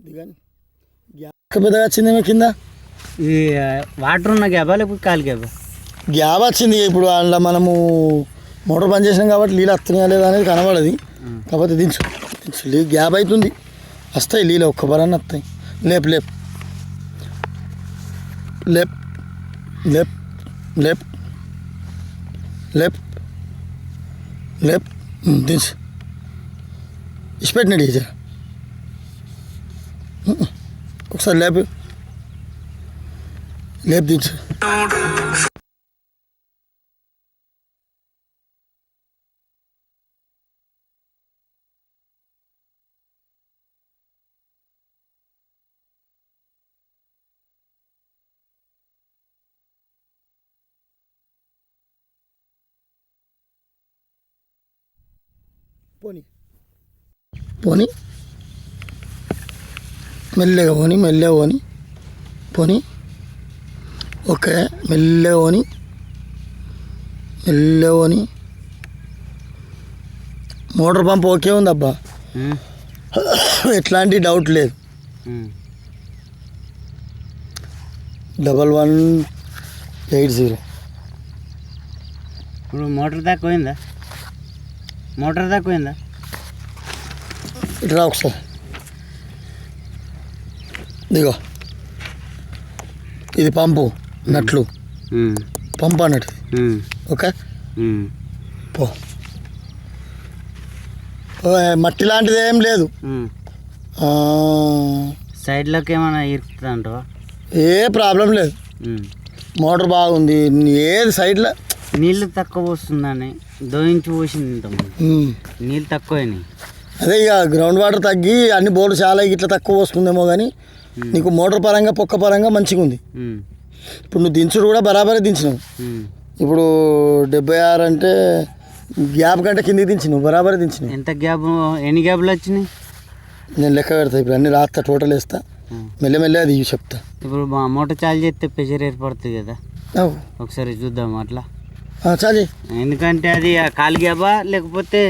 దిగండి. గ్యాప్ పెద్దగా వచ్చిందేమో కింద. ఇది వాటర్ ఉన్న గ్యాబా లేకపోతే కాలు గ్యాబా? గ్యాప్ వచ్చింది. ఇప్పుడు అందులో మనము మోటార్ బంద్ చేసినాం కాబట్టి నీళ్ళు వస్తున్నాయా లేదా అనేది కనబడది. కాకపోతే దించు దించు గ్యాప్ అవుతుంది. వస్తాయి నీళ్ళు, ఒక్క బరాన్ని వస్తాయి. లేపు లేపు లేప్ లేప్ లేప్ లేప్ లేప్ దించు. ఇచ్చిపెట్టినాడు ఇజా ఒకసారి లేపు లేపు దించు. పోనీ పోనీ మెల్లగా పోని మెల్లగా పోని పోనీ. ఓకే మెల్లగా పోని మెల్లగా పోని. మోటార్ పంప్ ఓకే ఉంది అబ్బా, ఎట్లాంటి డౌట్ లేదు. 1180. ఇప్పుడు మోటార్ దాకా పోయిందా? మోటార్ దాకా పోయిందా? ఇట్లా ఒకసారి దిగో. ఇది పంపు నట్లు, పంపు అన్నట్టు. ఓకే పో. మట్టి లాంటిది ఏం లేదు. సైడ్లోకి ఏమైనా ఇరుకుతుంది అంటావా? ఏ ప్రాబ్లం లేదు, మోటార్ బాగుంది. ఏది సైడ్లో నీళ్ళు తక్కువ పోస్తుందని దోయించి పోసింది ఇంతకుముందు, నీళ్ళు తక్కువైనాయి. అదే ఇక గ్రౌండ్ వాటర్ తగ్గి అన్ని బోర్లు చాలా ఇట్లా తక్కువ వస్తుందేమో, కానీ నీకు మోటార్ పరంగా పొక్క పరంగా మంచిగా ఉంది. ఇప్పుడు నువ్వు దించుడు కూడా బరాబరే దించినావు. ఇప్పుడు 76 అంటే గ్యాప్ కంటే కిందికి దించినావు, బరాబరే దించినావు. ఎంత గ్యాప్, ఎన్ని గ్యాప్లు వచ్చినాయి నేను లెక్క పెడతా. ఇప్పుడు అన్ని రాస్తా, టోటల్ వేస్తా, మెల్లమెల్ల అది చెప్తా. ఇప్పుడు మా మోటార్ చాలు చేస్తే ప్రెషర్ ఏర్పడుతుంది కదా, ఒకసారి చూద్దాం అట్లా. చాలు. ఎందుకంటే అది కాలు గ్యాబా లేకపోతే